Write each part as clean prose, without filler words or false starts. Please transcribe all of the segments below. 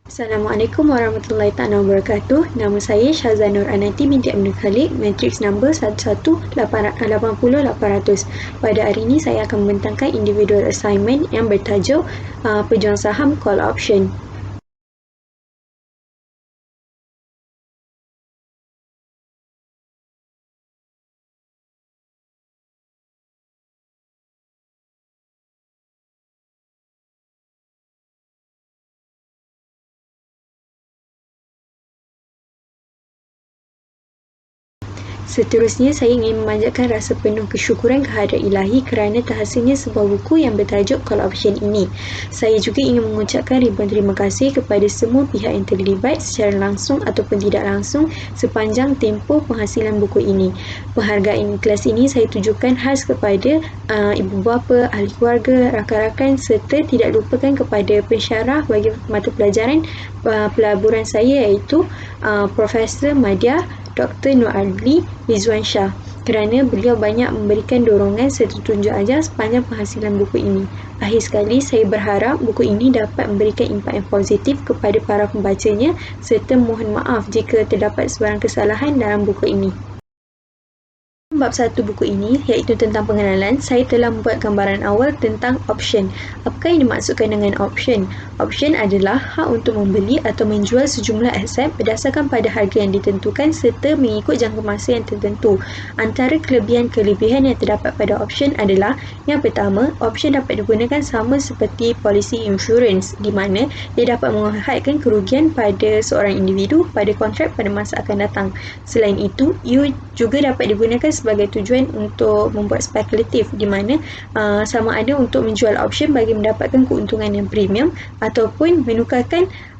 Assalamualaikum warahmatullahi taala wabarakatuh. Nama saya Syahzan Nur Anati binti Abdul Khalik, matrix number 11800800. Pada hari ini saya akan membentangkan individual assignment yang bertajuk Pejuang Saham Call Option. Seterusnya, saya ingin memanjatkan rasa penuh kesyukuran kehadrat Ilahi kerana terhasilnya sebuah buku yang bertajuk Call Option ini. Saya juga ingin mengucapkan ribuan terima kasih kepada semua pihak yang terlibat secara langsung ataupun tidak langsung sepanjang tempoh penghasilan buku ini. Penghargaan kelas ini saya tujukan khas kepada ibu bapa, ahli keluarga, rakan-rakan serta tidak lupakan kepada pensyarah bagi mata pelajaran pelaburan saya iaitu Profesor Madya Dr. Nur Adli Rizwan Shah kerana beliau banyak memberikan dorongan serta tunjuk ajar sepanjang penghasilan buku ini. Akhir sekali, saya berharap buku ini dapat memberikan impak yang positif kepada para pembacanya serta mohon maaf jika terdapat sebarang kesalahan dalam buku ini. Bab 1 buku ini iaitu tentang pengenalan, saya telah membuat gambaran awal tentang option. Apakah yang dimaksudkan dengan option? Option adalah hak untuk membeli atau menjual sejumlah aset berdasarkan pada harga yang ditentukan serta mengikut jangka masa yang tertentu. Antara kelebihan-kelebihan yang terdapat pada option adalah yang pertama, option dapat digunakan sama seperti polisi insurans di mana ia dapat menghadkan kerugian pada seorang individu pada kontrak pada masa akan datang. Selain itu, ia juga dapat digunakan sebagai tujuan untuk membuat spekulatif di mana sama ada untuk menjual option bagi mendapatkan keuntungan yang premium ataupun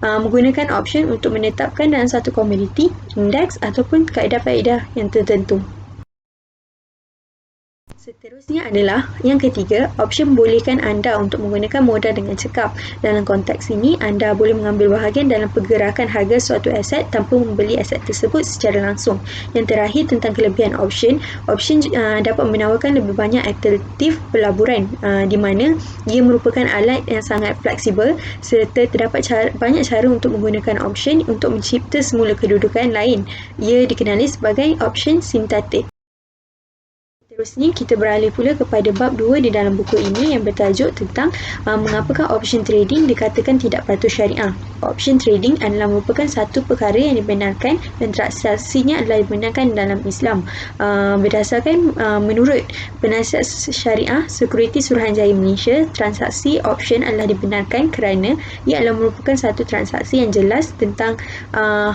menggunakan option untuk menetapkan dalam satu komoditi, indeks ataupun kaedah-kaedah yang tertentu. Seterusnya adalah yang ketiga, option membolehkan anda untuk menggunakan modal dengan cekap. Dalam konteks ini, anda boleh mengambil bahagian dalam pergerakan harga suatu aset tanpa membeli aset tersebut secara langsung. Yang terakhir tentang kelebihan option dapat menawarkan lebih banyak alternatif pelaburan di mana ia merupakan alat yang sangat fleksibel serta terdapat banyak cara untuk menggunakan option untuk mencipta semula kedudukan lain. Ia dikenali sebagai option sintetik. Seterusnya, kita beralih pula kepada bab 2 di dalam buku ini yang bertajuk tentang mengapakah option trading dikatakan tidak patuh syariah. Option trading adalah merupakan satu perkara yang dibenarkan dan transaksinya adalah dibenarkan dalam Islam. Berdasarkan menurut penasihat syariah Sekuriti Suruhanjaya Malaysia, transaksi option adalah dibenarkan kerana ia adalah merupakan satu transaksi yang jelas tentang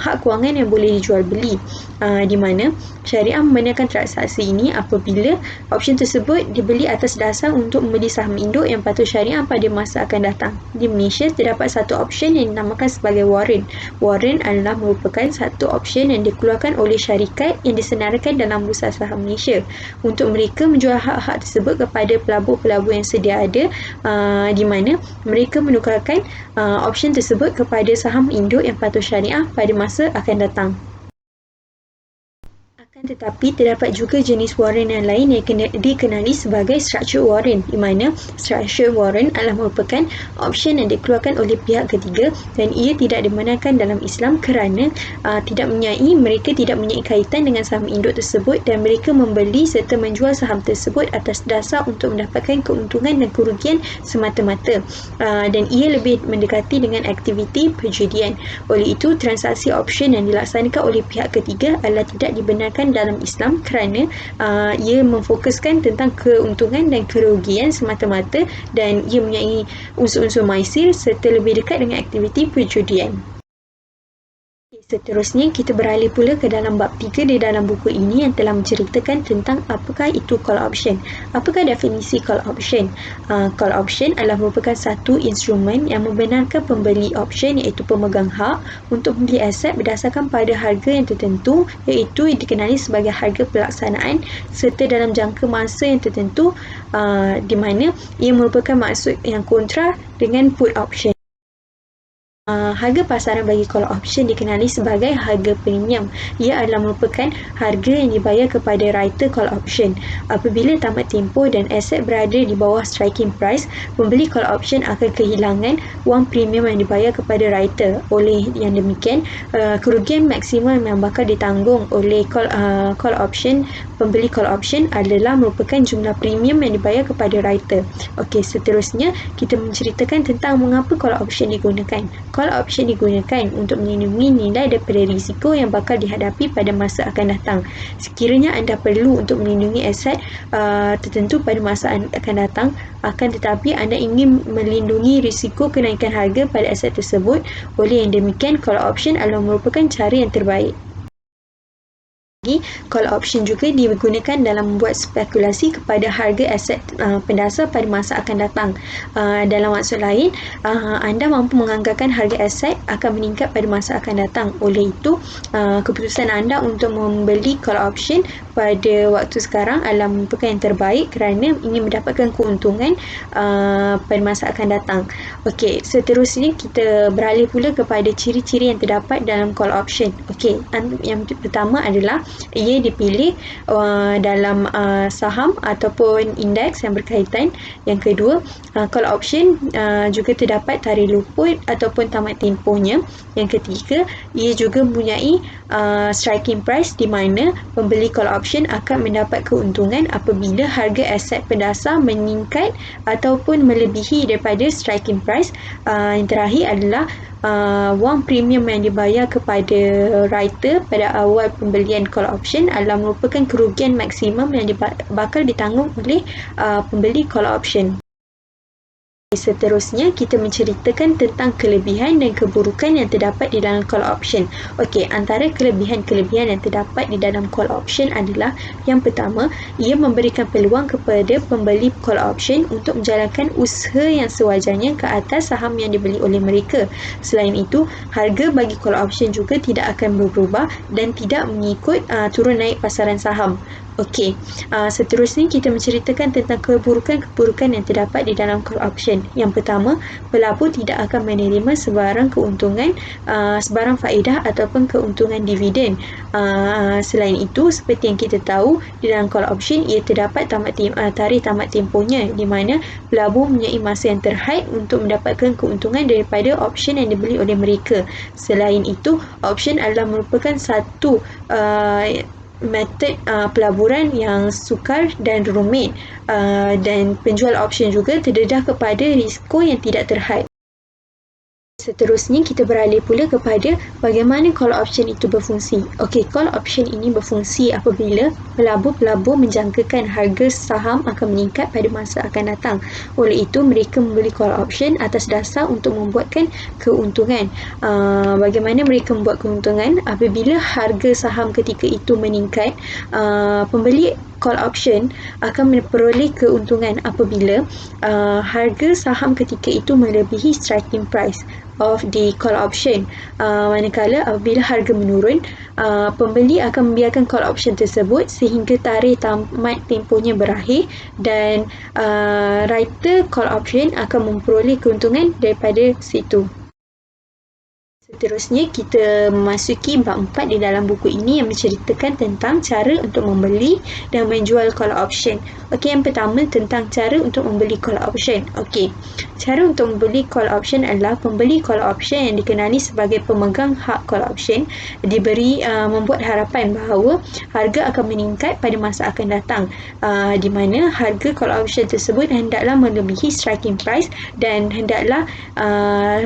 hak kewangan yang boleh dijual beli, di mana syariah membenarkan transaksi ini apabila option tersebut dibeli atas dasar untuk membeli saham induk yang patuh syariah pada masa akan datang. Di Malaysia, terdapat satu option yang dinamakan sebagai warrant. Warrant adalah merupakan satu option yang dikeluarkan oleh syarikat yang disenaraikan dalam Bursa Saham Malaysia untuk mereka menjual hak-hak tersebut kepada pelabur-pelabur yang sedia ada, di mana mereka menukarkan option tersebut kepada saham induk yang patuh syariah pada masa akan datang. Tetapi terdapat juga jenis warrant yang lain yang dikenali sebagai structured warrant, di mana structured warrant adalah merupakan option yang dikeluarkan oleh pihak ketiga dan ia tidak dibenarkan dalam Islam kerana mereka tidak mempunyai kaitan dengan saham induk tersebut dan mereka membeli serta menjual saham tersebut atas dasar untuk mendapatkan keuntungan dan kerugian semata-mata, dan ia lebih mendekati dengan aktiviti perjudian. Oleh itu, transaksi option yang dilaksanakan oleh pihak ketiga adalah tidak dibenarkan dalam Islam kerana ia memfokuskan tentang keuntungan dan kerugian semata-mata dan ia mempunyai unsur-unsur maisir serta lebih dekat dengan aktiviti perjudian. Seterusnya, kita beralih pula ke dalam bab 3 di dalam buku ini yang telah menceritakan tentang apakah itu call option. Apakah definisi call option? Call option adalah merupakan satu instrumen yang membenarkan pembeli option iaitu pemegang hak untuk membeli aset berdasarkan pada harga yang tertentu iaitu dikenali sebagai harga pelaksanaan serta dalam jangka masa yang tertentu, di mana ia merupakan maksud yang kontra dengan put option. Harga pasaran bagi call option dikenali sebagai harga premium. Ia adalah merupakan harga yang dibayar kepada writer call option. Apabila tamat tempoh dan aset berada di bawah striking price, pembeli call option akan kehilangan wang premium yang dibayar kepada writer. Oleh yang demikian, kerugian maksimum yang bakal ditanggung oleh call option, pembeli call option adalah merupakan jumlah premium yang dibayar kepada writer. Okey, seterusnya kita menceritakan tentang mengapa call option digunakan. Call option digunakan untuk melindungi nilai daripada risiko yang bakal dihadapi pada masa akan datang. Sekiranya anda perlu untuk melindungi aset tertentu pada masa akan datang, akan tetapi anda ingin melindungi risiko kenaikan harga pada aset tersebut, oleh yang demikian call option adalah merupakan cara yang terbaik. Call option juga digunakan dalam membuat spekulasi kepada harga aset pendasar pada masa akan datang. Dalam maksud lain, anda mampu menganggarkan harga aset akan meningkat pada masa akan datang. Oleh itu, keputusan anda untuk membeli call option pada waktu sekarang adalah merupakan yang terbaik kerana ingin mendapatkan keuntungan pada masa akan datang. Okey, seterusnya kita beralih pula kepada ciri-ciri yang terdapat dalam call option. Okey, yang pertama adalah ia dipilih dalam saham ataupun indeks yang berkaitan. Yang kedua, call option juga terdapat tarikh luput ataupun tamat tempohnya. Yang ketiga, ia juga mempunyai striking price di mana pembeli call option akan mendapat keuntungan apabila harga aset pendasar meningkat ataupun melebihi daripada striking price. Yang terakhir adalah wang premium yang dibayar kepada writer pada awal pembelian call option adalah merupakan kerugian maksimum yang bakal ditanggung oleh pembeli call option. Seterusnya, kita menceritakan tentang kelebihan dan keburukan yang terdapat di dalam call option. Okey, antara kelebihan-kelebihan yang terdapat di dalam call option adalah yang pertama, ia memberikan peluang kepada pembeli call option untuk menjalankan usaha yang sewajarnya ke atas saham yang dibeli oleh mereka. Selain itu, harga bagi call option juga tidak akan berubah dan tidak mengikut turun naik pasaran saham. Okey, seterusnya kita menceritakan tentang keburukan-keburukan yang terdapat di dalam call option. Yang pertama, pelabur tidak akan menerima sebarang keuntungan, sebarang faedah ataupun keuntungan dividen. Selain itu, seperti yang kita tahu, di dalam call option ia terdapat tarikh tamat tempohnya, di mana pelabur mempunyai masa yang terhad untuk mendapatkan keuntungan daripada option yang dibeli oleh mereka. Selain itu, option adalah merupakan satu metod pelaburan yang sukar dan rumit, dan penjual option juga terdedah kepada risiko yang tidak terhad. Seterusnya, kita beralih pula kepada bagaimana call option itu berfungsi. Okey, call option ini berfungsi apabila pelabur-pelabur menjangkakan harga saham akan meningkat pada masa akan datang. Oleh itu, mereka membeli call option atas dasar untuk membuatkan keuntungan. Bagaimana mereka membuat keuntungan? Apabila harga saham ketika itu meningkat, pembeli call option akan memperoleh keuntungan apabila harga saham ketika itu melebihi striking price of the call option. Manakala apabila harga menurun, pembeli akan membiarkan call option tersebut sehingga tarikh tamat tempohnya berakhir dan writer call option akan memperoleh keuntungan daripada situ. Seterusnya, kita memasuki bab 4 di dalam buku ini yang menceritakan tentang cara untuk membeli dan menjual call option. Okey, yang pertama tentang cara untuk membeli call option. Okey, cara untuk membeli call option adalah pembeli call option yang dikenali sebagai pemegang hak call option diberi membuat harapan bahawa harga akan meningkat pada masa akan datang, di mana harga call option tersebut hendaklah melebihi striking price dan hendaklah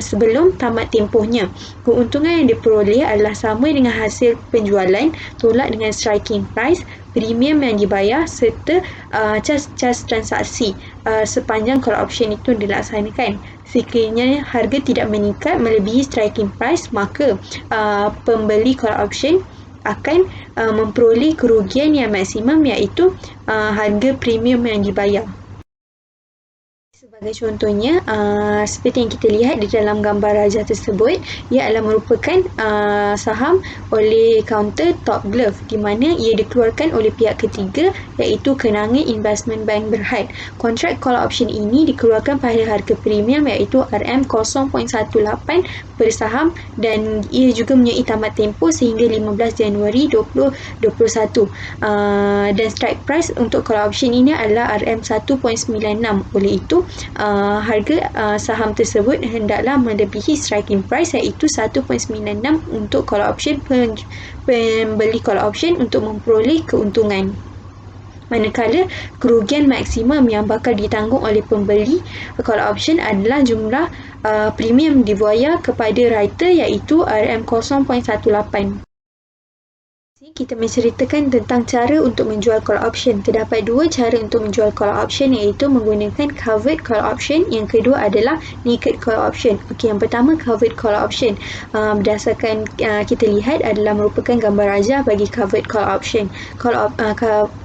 sebelum tamat tempohnya. Keuntungan yang diperoleh adalah sama dengan hasil penjualan tolak dengan striking price, premium yang dibayar serta cas-cas transaksi sepanjang call option itu dilaksanakan. Sekiranya harga tidak meningkat melebihi striking price, maka pembeli call option akan memperoleh kerugian yang maksimum, iaitu harga premium yang dibayar. Sebagai contohnya, seperti yang kita lihat di dalam gambar rajah tersebut, ia adalah merupakan saham oleh kaunter Top Glove di mana ia dikeluarkan oleh pihak ketiga iaitu Kenanga Investment Bank Berhad. Kontrak call option ini dikeluarkan pada harga premium iaitu RM0.18 per saham dan ia juga mempunyai tamat tempoh sehingga 15 Januari 2021. Dan strike price untuk call option ini adalah RM1.96. Oleh itu, harga saham tersebut hendaklah melebihi striking price iaitu 1.96 untuk call option pembeli call option untuk memperoleh keuntungan. Manakala kerugian maksimum yang bakal ditanggung oleh pembeli call option adalah jumlah premium dibayar kepada writer iaitu RM0.18. Kita menceritakan tentang cara untuk menjual call option. Terdapat dua cara untuk menjual call option iaitu menggunakan covered call option, yang kedua adalah naked call option. Okey, yang pertama covered call option. Berdasarkan kita lihat adalah merupakan gambar rajah bagi covered call option.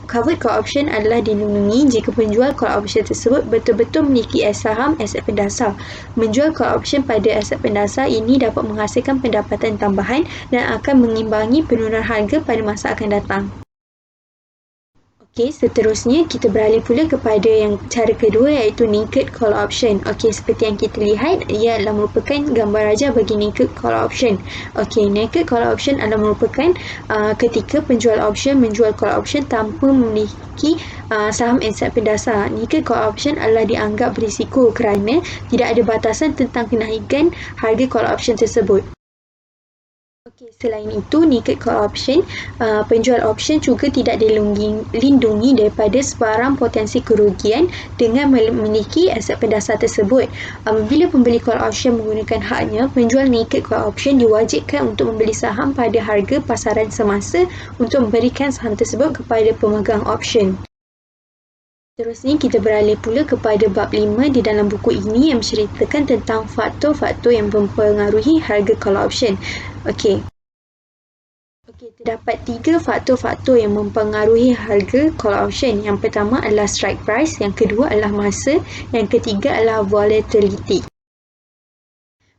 Covered call option adalah dilindungi jika penjual call option tersebut betul-betul memiliki saham aset pendasar. Menjual call option pada aset pendasar ini dapat menghasilkan pendapatan tambahan dan akan mengimbangi penurunan harga pada masa akan datang. Okey, seterusnya kita beralih pula kepada yang cara kedua iaitu naked call option. Okey, seperti yang kita lihat, ia adalah merupakan gambar rajah bagi naked call option. Okey, naked call option adalah merupakan ketika penjual option menjual call option tanpa memiliki saham aset pendasar. Naked call option adalah dianggap berisiko kerana tidak ada batasan tentang kenaikan harga call option tersebut. Okey, selain itu, naked call option, penjual option juga tidak dilindungi daripada sebarang potensi kerugian dengan memiliki aset pendasar tersebut. Apabila pembeli call option menggunakan haknya, penjual naked call option diwajibkan untuk membeli saham pada harga pasaran semasa untuk memberikan saham tersebut kepada pemegang option. Seterusnya kita beralih pula kepada bab 5 di dalam buku ini yang menceritakan tentang faktor-faktor yang mempengaruhi harga call option. Okey, terdapat 3 faktor-faktor yang mempengaruhi harga call option. Yang pertama adalah strike price, yang kedua adalah masa, yang ketiga adalah volatility.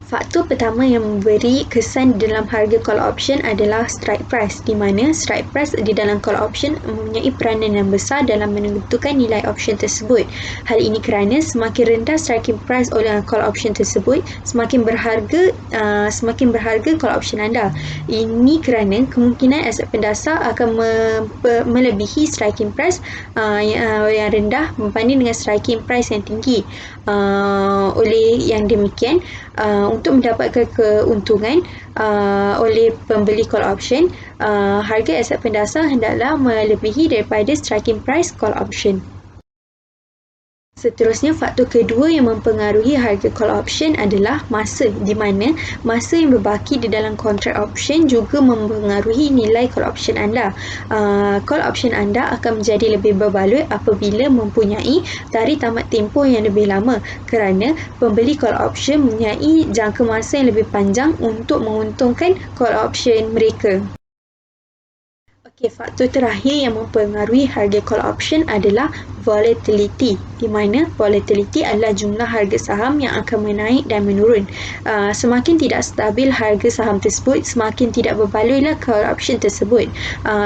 Faktor pertama yang memberi kesan dalam harga call option adalah strike price, di mana strike price di dalam call option mempunyai peranan yang besar dalam menentukan nilai option tersebut. Hal ini kerana semakin rendah striking price oleh call option tersebut, semakin berharga call option anda. Ini kerana kemungkinan aset pendasar akan melebihi striking price yang rendah berbanding dengan striking price yang tinggi. Oleh yang demikian, untuk mendapatkan keuntungan oleh pembeli call option, harga aset pendasar hendaklah melebihi daripada striking price call option. Seterusnya, faktor kedua yang mempengaruhi harga call option adalah masa, di mana masa yang berbaki di dalam kontrak option juga mempengaruhi nilai call option anda. Call option anda akan menjadi lebih berbaloi apabila mempunyai tarikh tamat tempoh yang lebih lama, kerana pembeli call option mempunyai jangka masa yang lebih panjang untuk menguntungkan call option mereka. Okey, faktor terakhir yang mempengaruhi harga call option adalah volatility, di mana volatility adalah jumlah harga saham yang akan menaik dan menurun. Semakin tidak stabil harga saham tersebut, semakin tidak berbaloilah call option tersebut.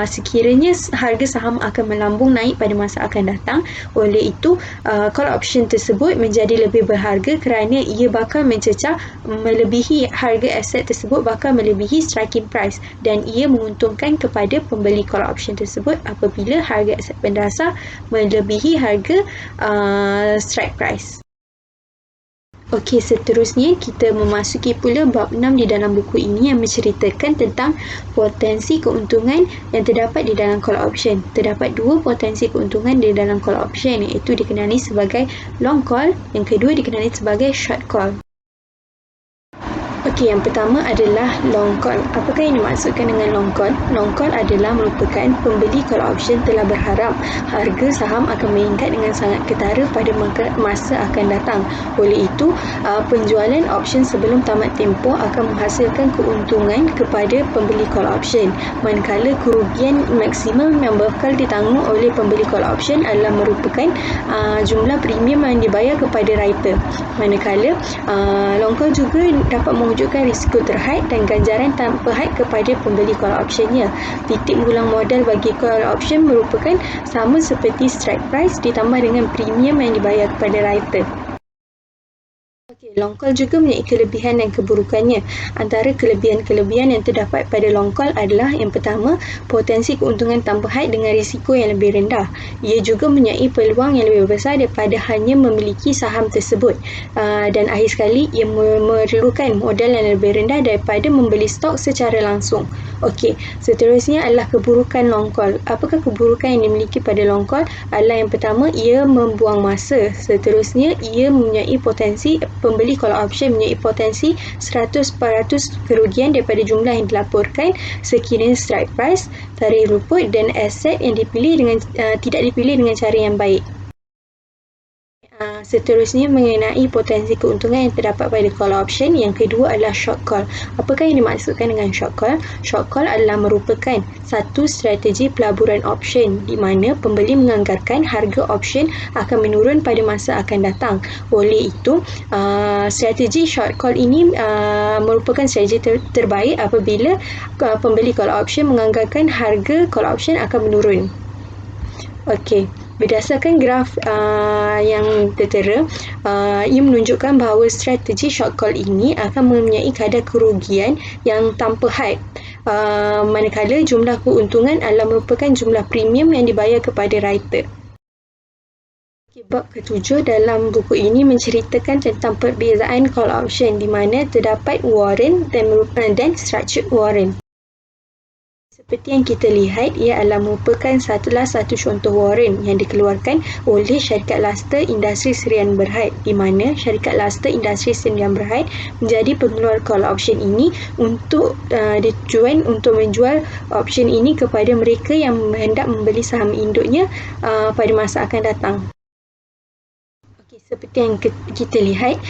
Sekiranya harga saham akan melambung naik pada masa akan datang, oleh itu call option tersebut menjadi lebih berharga kerana ia bakal mencecah melebihi harga aset tersebut, bakal melebihi striking price, dan ia menguntungkan kepada pembeli call option tersebut apabila harga aset pendasar melebihi harga strike price. Okey, seterusnya kita memasuki pula bab 6 di dalam buku ini yang menceritakan tentang potensi keuntungan yang terdapat di dalam call option. Terdapat dua potensi keuntungan di dalam call option, iaitu dikenali sebagai long call, yang kedua dikenali sebagai short call. Okey, yang pertama adalah long call. Apakah yang dimaksudkan dengan long call? Long call adalah merupakan pembeli call option telah berharap harga saham akan meningkat dengan sangat ketara pada masa akan datang. Oleh itu, penjualan option sebelum tamat tempoh akan menghasilkan keuntungan kepada pembeli call option. Manakala kerugian maksimum yang bakal ditanggung oleh pembeli call option adalah merupakan jumlah premium yang dibayar kepada writer. Manakala long call juga dapat mewujudkan risiko terhad dan ganjaran tanpa had kepada pembeli call optionnya. Titik mengulang modal bagi call option merupakan sama seperti strike price ditambah dengan premium yang dibayar kepada writer. Long call juga mempunyai kelebihan dan keburukannya. Antara kelebihan-kelebihan yang terdapat pada long call adalah yang pertama, potensi keuntungan tanpa had dengan risiko yang lebih rendah. Ia juga mempunyai peluang yang lebih besar daripada hanya memiliki saham tersebut. Dan akhir sekali, ia memerlukan modal yang lebih rendah daripada membeli stok secara langsung. Okey, seterusnya adalah keburukan long call. Apakah keburukan yang dimiliki pada long call? Adalah yang pertama, ia membuang masa. Seterusnya, ia mempunyai potensi pembeli call option mempunyai potensi 100% kerugian daripada jumlah yang dilaporkan sekiranya strike price, tarikh luput dan aset yang tidak dipilih dengan cara yang baik. Seterusnya mengenai potensi keuntungan yang terdapat pada call option. Yang kedua adalah short call. Apakah yang dimaksudkan dengan short call? Short call adalah merupakan satu strategi pelaburan option di mana pembeli menganggarkan harga option akan menurun pada masa akan datang. Oleh itu, strategi short call ini merupakan strategi terbaik apabila pembeli call option menganggarkan harga call option akan menurun. Okey. Berdasarkan graf yang tertera, ia menunjukkan bahawa strategi short call ini akan mempunyai kadar kerugian yang tanpa had. Manakala jumlah keuntungan adalah merupakan jumlah premium yang dibayar kepada writer. Bab ketujuh dalam buku ini menceritakan tentang perbezaan call option di mana terdapat warrant dan structured warrant. Seperti yang kita lihat, ia adalah merupakan satu contoh warrant yang dikeluarkan oleh syarikat Luster Industri Serian Berhad, di mana syarikat Luster Industri Serian Berhad menjadi pengeluar call option ini untuk ditujuan untuk menjual option ini kepada mereka yang hendak membeli saham induknya pada masa akan datang. Seperti yang kita lihat,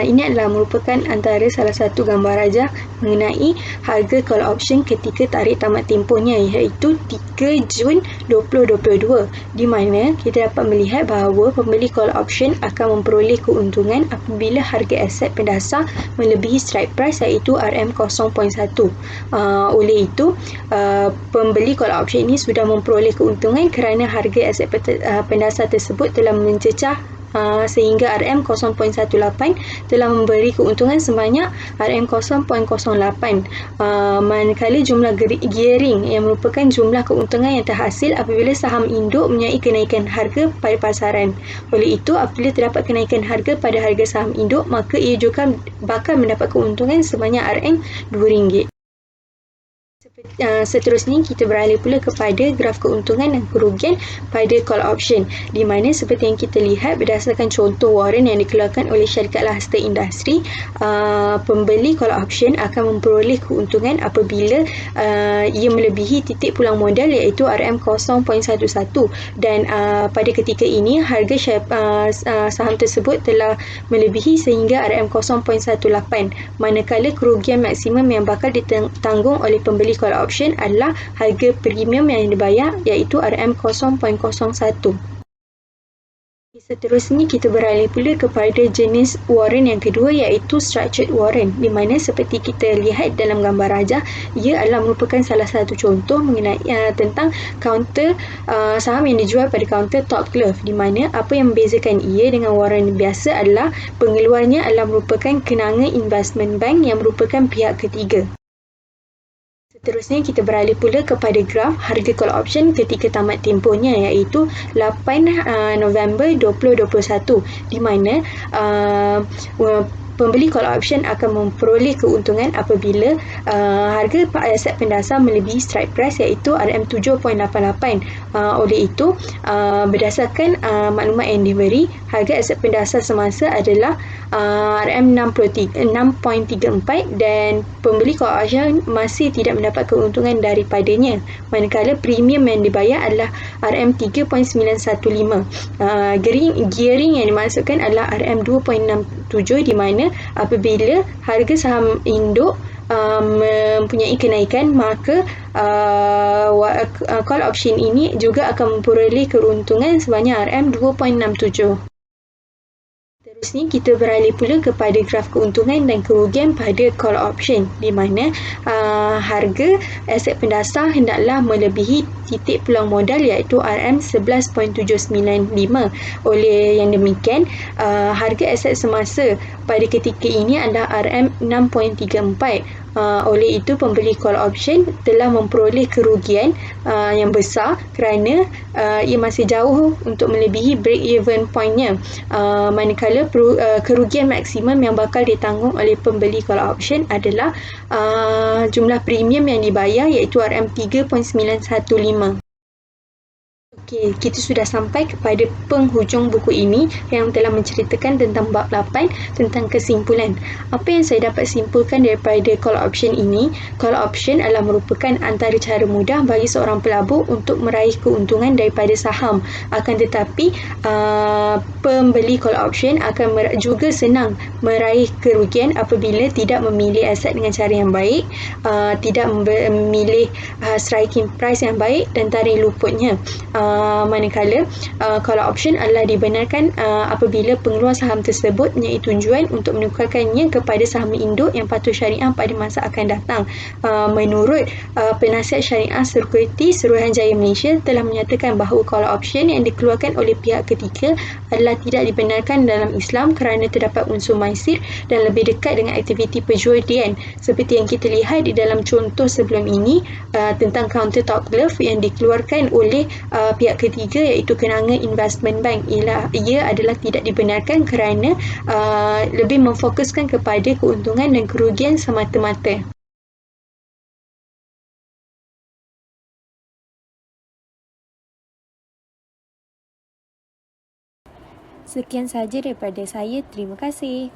ini adalah merupakan antara salah satu gambar rajah mengenai harga call option ketika tarikh tamat tempohnya, iaitu 3 Jun 2022, di mana kita dapat melihat bahawa pembeli call option akan memperoleh keuntungan apabila harga aset pendasar melebihi strike price iaitu RM0.1. Oleh itu, pembeli call option ini sudah memperoleh keuntungan kerana harga aset pendasar tersebut telah mencecah sehingga RM0.18 telah memberi keuntungan sebanyak RM0.08. Manakala jumlah gearing yang merupakan jumlah keuntungan yang terhasil apabila saham induk mempunyai kenaikan harga pada pasaran. Oleh itu, apabila terdapat kenaikan harga pada harga saham induk, maka ia juga bakal mendapat keuntungan sebanyak RM2. Seterusnya kita beralih pula kepada graf keuntungan dan kerugian pada call option, di mana seperti yang kita lihat berdasarkan contoh warrant yang dikeluarkan oleh syarikat Luster Industri, pembeli call option akan memperoleh keuntungan apabila ia melebihi titik pulang modal iaitu RM0.11 dan pada ketika ini harga saham tersebut telah melebihi sehingga RM0.18, manakala kerugian maksimum yang bakal ditanggung oleh pembeli call option adalah harga premium yang dibayar iaitu RM0.01. Seterusnya kita beralih pula kepada jenis warrant yang kedua iaitu structured warrant, di mana seperti kita lihat dalam gambar rajah, ia adalah merupakan salah satu contoh mengenai tentang kaunter saham yang dijual pada kaunter top glove, di mana apa yang membezakan ia dengan warrant biasa adalah pengeluarnya adalah merupakan kenanga investment bank yang merupakan pihak ketiga. Seterusnya kita beralih pula kepada graf harga call option ketika tamat tempohnya iaitu 8 November 2021, di mana pembeli call option akan memperoleh keuntungan apabila harga aset pendasar melebihi strike price iaitu RM7.88. Oleh itu, berdasarkan maklumat yang diberi, harga aset pendasar semasa adalah RM6.34 dan pembeli call option masih tidak mendapat keuntungan daripadanya, manakala premium yang dibayar adalah RM3.915. Gearing yang dimaksudkan adalah RM2.67, di mana apabila harga saham induk mempunyai kenaikan, maka call option ini juga akan memperoleh keuntungan sebanyak RM2.67. Seterusnya, kita beralih pula kepada graf keuntungan dan kerugian pada call option, di mana harga aset pendasar hendaklah melebihi titik peluang modal iaitu RM11.795. Oleh yang demikian, harga aset semasa pada ketika ini adalah RM6.34. Oleh itu, pembeli call option telah memperoleh kerugian yang besar kerana ia masih jauh untuk melebihi break-even point-nya. Manakala kerugian maksimum yang bakal ditanggung oleh pembeli call option adalah jumlah premium yang dibayar iaitu RM3.915. Okey, kita sudah sampai kepada penghujung buku ini yang telah menceritakan tentang bab 8 tentang kesimpulan. Apa yang saya dapat simpulkan daripada call option ini? Call option adalah merupakan antara cara mudah bagi seorang pelabur untuk meraih keuntungan daripada saham. Akan tetapi, pembeli call option akan juga senang meraih kerugian apabila tidak memilih aset dengan cara yang baik, tidak memilih striking price yang baik dan tarik luputnya. Manakala call option adalah dibenarkan apabila pengeluar saham tersebut mempunyai tujuan untuk menukarkannya kepada saham induk yang patuh syariah pada masa akan datang. Menurut penasihat syariah Sekuriti Suruhanjaya Malaysia telah menyatakan bahawa call option yang dikeluarkan oleh pihak ketiga adalah tidak dibenarkan dalam Islam kerana terdapat unsur maisir dan lebih dekat dengan aktiviti perjudian. Seperti yang kita lihat di dalam contoh sebelum ini tentang counter top glove yang dikeluarkan oleh pihak ketiga iaitu kenanga investment bank. Ia adalah tidak dibenarkan kerana lebih memfokuskan kepada keuntungan dan kerugian semata-mata. Sekian sahaja daripada saya. Terima kasih.